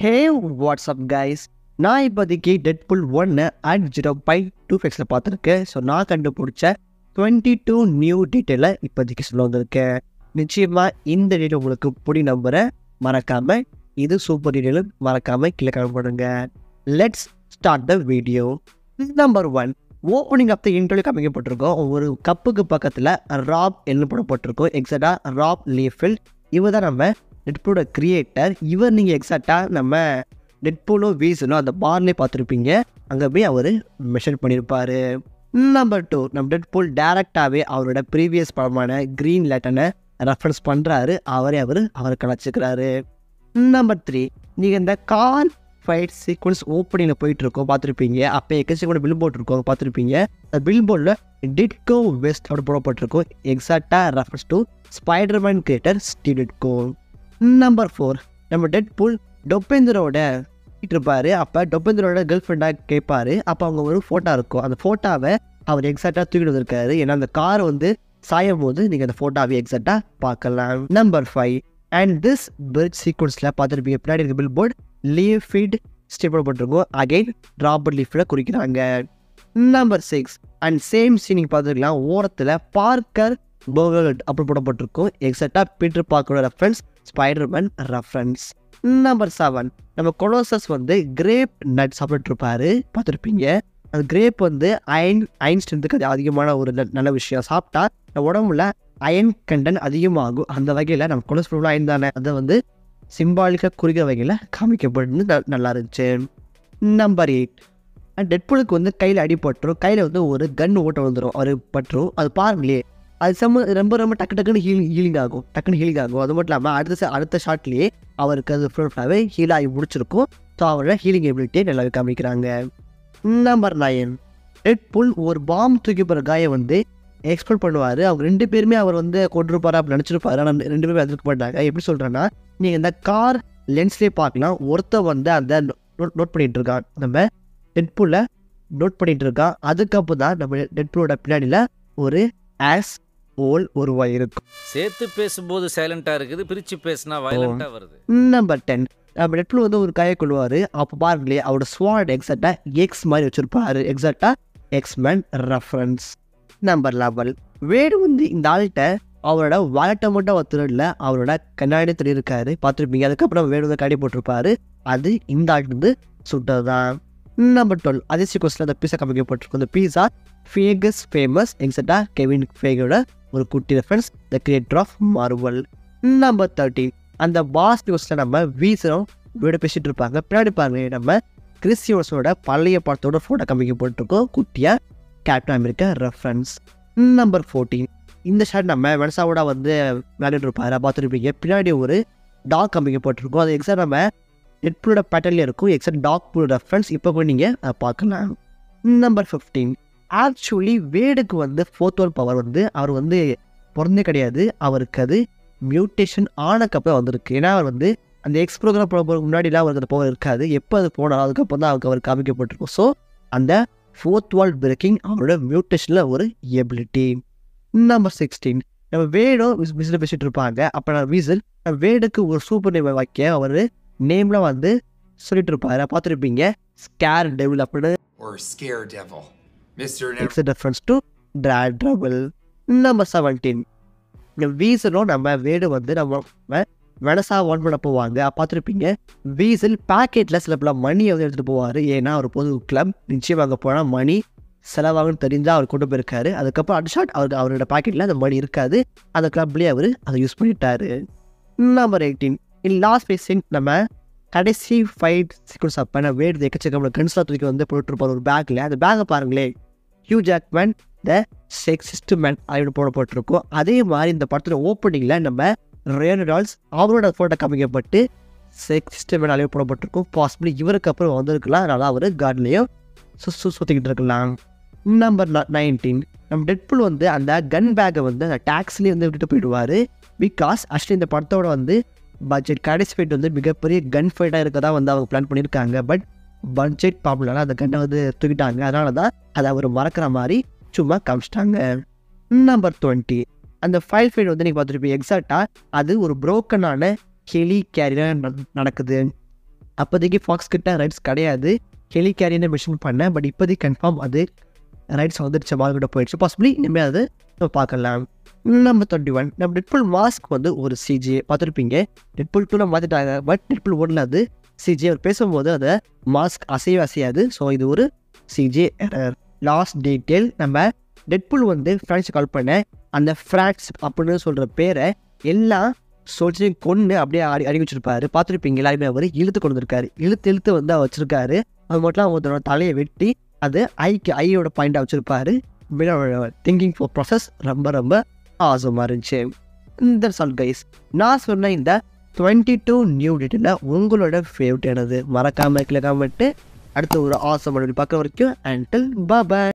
ஹே WhatsApp guys, நான் இப்போதைக்கு Deadpool 1 at 0.2 பார்த்துருக்கேன். ஸோ நான் கண்டுபிடிச்ச 22 நியூ டீட்டெயிலை இப்போதைக்கு சொல்ல வந்திருக்கேன். நிச்சயமாக இந்த டீட்டெயில் உங்களுக்கு பிடி நம்புகிறேன். மறக்காமல் இது சூப்பர் டீட்டெயிலும் மறக்காமல் கீழே கமெண்ட் பண்ணுங்க. Let's start the video. Number 1, opening of the interview காமிக்கப்பட்டிருக்கோம். ஒரு கப்புக்கு பக்கத்தில் ராப் என்ன போடப்பட்டிருக்கோம். எக்ஸாக்டாக ராப் லீஃபில்ட். இவர் தான் நம்ம டெட்பூலோட கிரியேட்டர். இவர் நீங்கள் எக்ஸாக்டாக நம்ம டெட்பூலோ வீசனோ அந்த பார்லேயே பார்த்துருப்பீங்க. அங்கே போய் அவர் மெஷர் பண்ணியிருப்பார். நம்பர் 2, நம்ம டெட்பூல் டேரெக்டாகவே அவரோட ப்ரீவியஸ் படமான க்ரீன் லேட்டனை ரெஃபரன்ஸ் பண்ணுறாரு. அவர் கலாச்சிக்கிறாரு. நம்பர் 3, நீங்கள் இந்த கார் ஃபைட் சீக்வன்ஸ் ஓப்பனிங்கில் போயிட்டுருக்கோம் பார்த்துருப்பீங்க. அப்போ எக்கச்சக்க பில் போர்ட் இருக்கோம் பார்த்துருப்பீங்க. அந்த பில் போர்டில் டிட்கோ வெஸ்ட் அப்படி போடப்பட்டிருக்கோம். எக்ஸாக்டாக reference to Spiderman creator Steve TIDCO. Number 4, நம்ம டெட்பூல் டொப்பேந்தரோட இருப்பார். அப்போ டொப்பேந்தரோட கேர்ள் ஃப்ரெண்டாக கேட்பார். அப்போ அவங்க ஒரு ஃபோட்டோ இருக்கும். அந்த ஃபோட்டோவை அவர் எக்ஸாக்டாக தூக்கிட்டு வந்திருக்காரு. ஏன்னா அந்த கார் சாயும் போது நீங்கள் அந்த ஃபோட்டோவை எக்ஸாக்டாக பார்க்கலாம். நம்பர் 5, அண்ட் திஸ் பிரிட்ஜ் சீக்வன்ஸில் பார்த்துருப்பீங்க. பின்னாடி இருக்க பில் போர்டு லீஃபீட் ஸ்டேபிள் போட்டிருக்கோம். அகைன் ராபர்ட் லீஃபீட குறிக்கிறாங்க. நம்பர் 6, அண்ட் சேம் சீனிங் பார்த்துருக்கலாம். ஓரத்தில் பார்க்கர் போகல்ட் அப்படி போடப்பட்டிருக்கும். எக்ஸாக்டாக பீட்டர் பார்க்கரோட ரெஃபரன்ஸ், ஸ்பைடர்மேன் ரெஃபரன்ஸ். நம்பர் 7, நம்ம கொலோசஸ் கிரேப் நட் சாப்பிட்டுருப்பாரு பார்த்துருப்பீங்க. அந்த கிரேப் அயன் ஸ்ட்ரென்த்துக்கு அது அதிகமான ஒரு நல்ல விஷயம். சாப்பிட்டா நம்ம உடம்புல அயன் கண்டென்ட் அதிகமாகும். அந்த வகையில் நம்ம கொலஸ்ட்ரால் அயன் தானே, அதை சிம்பாலிக்காக குறிக்கிற வகையில் காமிக்கப்பட்டு நல்லா இருந்துச்சு. நம்பர் 8, டெட்பூலுக்கு கையில் அடிபட்டுரும். கையில் ஒரு கன் ஓட்ட வந்துடும். அவர் பட்டுரும். அது பாருங்களே, அது ரொம்ப ரொம்ப டக்குன்னு ஹீலிங் ஆகும். அது மட்டும் இல்லாமல் அடுத்த ஷாட்லேயே அவருக்கு அது ஃபுல்லாகவே ஹீல் ஆகி முடிச்சிருக்கும். ஸோ அவரோட ஹீலிங் எபிலிட்டியை நல்லாவே காமிக்கிறாங்க. நம்பர் 9, டெட்பூல் ஒரு பாம் தூக்கி போகிற காயை எக்ஸ்போர்ட் பண்ணுவார். அவங்க 2 பேருமே அவர் கொண்டிருப்பார் அப்படி நினச்சிருப்பாரு. ஆனால் 2 பேருமே அதிர்க்க மாட்டாங்க. எப்படி சொல்கிறேன்னா, நீங்கள் இந்த கார் லென்ஸ்லேயே பார்க்கலாம். ஒருத்தர் அந்த நோட் பண்ணிகிட்டு இருக்கான். நம்ம டெட்பூலில் நோட் பண்ணிகிட்டு இருக்கான். அதுக்கப்புறம் தான் நம்ம டெட்பூலோட பின்னாடியில் ஒரு ஆஸ் ஓல் ஒரு வாய் இருக்கும். சேர்த்து பேசும்போது சைலண்டா இருக்குது, பிரிச்சு பேசினா வயலண்டா வருது. நம்பர் 10, நம்ம டெட்பூல் ஒரு கையை கொள்வார். அப்போ பாருங்களே, அவரோட ஸ்வாட் எக்ஸாக்டாக எக்ஸ் மாதிரி வச்சுருப்பாரு. எக்ஸாக்டாக எக்ஸ்மேன் ரெஃபரன்ஸ். நம்பர் 11, வேடு இந்த ஆள்கிட்ட அவரோட வாலட்டை மட்டும் ஒத்துறல, அவரோட கண்ணாடி தெரியிருக்காரு பார்த்துருப்பீங்க. அதுக்கப்புறம் வேடு கடை போட்டிருப்பாரு. அது இந்த ஆள்கிட்ட சுட்டது தான். நம்பர் 12, அதே சீக்வன்ஸில் அந்த பீஸா காமிக்கப்பட்டிருக்கும். அந்த பீஸா ஃபேகஸ் ஃபேமஸ் எக்ஸாக்டாக கெவின் ஃபேகோட ஒரு குட்டி reference, the creator of Marvel. Number 13, அந்த பாஸ் நியூஸில் நம்ம வீசரும் வீட பேசிகிட்டு இருப்பாங்க. பின்னாடி பாருங்க, நம்ம கிறிஸ்டியோஸோட பழைய படத்தோட ஃபோட்டோ காமிக்கப்பட்டிருக்கோம். குட்டியாக கேப்டன் அமெரிக்கா ரெஃபரன்ஸ். நம்பர் 14, இந்த ஷாட் நம்ம வெனசாவோட விளையாடிட்டு இருப்பாரு பார்த்துருப்பீங்க. பின்னாடி ஒரு டாக் காமிக்கப்பட்டிருக்கும். அது எக்ஸாக்ட் நம்ம டெட்பூலோட பேட்டர்லேயே இருக்கும். Exact Deadpool reference. இப்போ கூட நீங்கள் பார்க்கலாம். நம்பர் 15, ஆக்சுவலி வேடுக்கு ஃபோர்த் வேர்ல்ட் பவர் அவர் பிறந்தே கிடையாது. அவருக்கு அது மியூட்டேஷன் ஆனக்கப்புறம் வந்திருக்கு. ஏன்னா அவர் அந்த எக்ஸ்ப்ரோக்ராம் போகிறதுக்கு முன்னாடிலாம் அவருக்கு அந்த பவர் இருக்காது. எப்போ அது போனாலும் அதுக்கப்புறம் தான் அவர் காமிக்கப்பட்டிருக்கும். ஸோ அந்த ஃபோர்த் வேர்ல்ட் பிரேக்கிங் அவரோட மியூட்டேஷனில் ஒரு எபிலிட்டி. நம்பர் 16, நம்ம வேடும் விசில் பேசிகிட்டு இருப்பாங்க. அப்போ நான் வீசல் வேடுக்கு ஒரு சூப்பர் நேம் வைக்க அவர் நேம்லாம் சொல்லிட்டு இருப்பாரு பார்த்துருப்பீங்க. ஸ்கேர் டெவில் அப்படின்னு ரெஃபரன்ஸ் டு ட்ராட் ட்ரபிள். நம்பர் 17, இந்த வீசலும் நம்ம வேடு நம்ம வெனசா ஒன் பண்ண போவாங்க பார்த்துருப்பீங்க. வீசல் பேக்கெட்டில் சில பல மணியை எடுத்துகிட்டு போவார். ஏன்னா அவர் பொது கிளப் நிச்சயம் அங்கே போனால் மணி செலவாகுன்னு தெரிஞ்சால் அவர் கொண்டு போயிருக்காரு. அதுக்கப்புறம் அடுத்த ஷாட் அவரோட பாக்கெட்டில் அந்த மணி இருக்காது. அந்த கிளப்லேயே அவர் அதை யூஸ் பண்ணிட்டாரு. நம்பர் 18, லாஸ்ட் ஃபேஸிங் நம்ம கடைசி ஃபைட் சீக்வன்ஸ் அப்போ நான் வேடு எக்கச்சக்க கன்ஸ்லாம் தூக்கி போட்டுருப்பார் ஒரு பேக்கில். அந்த பேக்கை பாருங்களேன், ஹியூ ஜாக்மேன் த செக்ஸிஸ்ட் மேன் அப்படின்னு போடப்பட்டிருக்கும். அதே மாதிரி இந்த படத்தில் ஓப்பனிங்கில் நம்ம ரேனடால்ஸ் அவரோட ஃபோட்டோ காமிக்கப்பட்டு செக்ஸிஸ்ட் மேன் அலையோ போடப்பட்டிருக்கும். பாசிபிளி இவருக்கு அப்புறம் வந்திருக்கலாம். அதனால் அவர் கார்ட்லேயும் சுற்றிக்கிட்டு இருக்கலாம். நம்பர் 19, நம்ம டெட்பூல் அந்த கன் பேக்கை அந்த டாக்ஸ்லேயே விட்டுட்டு போயிடுவார். பிகாஸ் ஆக்சுவலி இந்த படத்தோட பட்ஜெட் கடைசி ஃபைட் மிகப்பெரிய கன் ஃபைட்டாக இருக்க தான் அவங்க பிளான் பண்ணியிருக்காங்க. பட் பட்ஜெட் ப்ராப்ளம்னால அந்த கன்னை தூக்கிட்டாங்க. அதனால தான் அதை அவர் மறக்கிற மாதிரி சும்மா காமிச்சிட்டாங்க. நம்பர் 20, அந்த ஃபைல் ஃபைட் நீங்கள் பார்த்துருப்பீங்க. எக்ஸாக்டாக அது ஒரு புரோக்கனான ஹெலி கேரியராக நடக்குது. அப்போதைக்கு ஃபாக்ஸ் கிட்ட ரைட்ஸ் கிடையாது, ஹெலிகாரியனை மென்ஷன் பண்ணேன். பட் இப்போதைக்கு கன்ஃபார்ம் அது ரைட்ஸ் வந்துடுச்சு, மார்க்கிட்ட போயிடுச்சு. பாசிபிளி இனிமேல் அது நம்ம பார்க்கலாம். நம்பர் 21 நம்ம டெட்புல் மாஸ்க் வந்து ஒரு சிஜி பார்த்துருப்பீங்க. டெட்புல் 2 மாற்றிட்டாங்க, பட் டெட்புல் 1 அது சிஜி. அவர் பேசும்போது அதை மாஸ்க் அசையாது. ஸோ இது ஒரு சிஜி எரர். லாஸ்ட் டீட்டெயில், நம்ம டெட்புல் வந்து ஃப்ரான்ஸை கால் பண்ண அந்த ஃப்ராக்ஸ் அப்படின்னு சொல்கிற பேரை எல்லா சோல்ஜரையும் கொண்டு அப்படியே அடி வச்சிருப்பாரு. பார்த்துருப்பீங்க எல்லாருமே. அவர் இழுத்து கொண்டு வந்திருக்காரு, இழுத்து வந்து அவர் வச்சிருக்காரு. அது மட்டும் அவங்களோட தலையை வெட்டி அது ஐயோட பாயிண்டாக வச்சுருப்பாரு. திங்கிங் ஃபார் ப்ராசஸ் ரொம்ப ஆசமாக இருந்துச்சு. இந்த சால் கைஸ், நான் சொன்ன இந்த 22 நியூ டீட்டெயிலில் உங்களோட ஃபேவரட் என்னது மறக்காமல் கமெண்ட்டு. அடுத்த ஒரு ஆசம் பார்க்குற வரைக்கும் அண்டில் பாய்.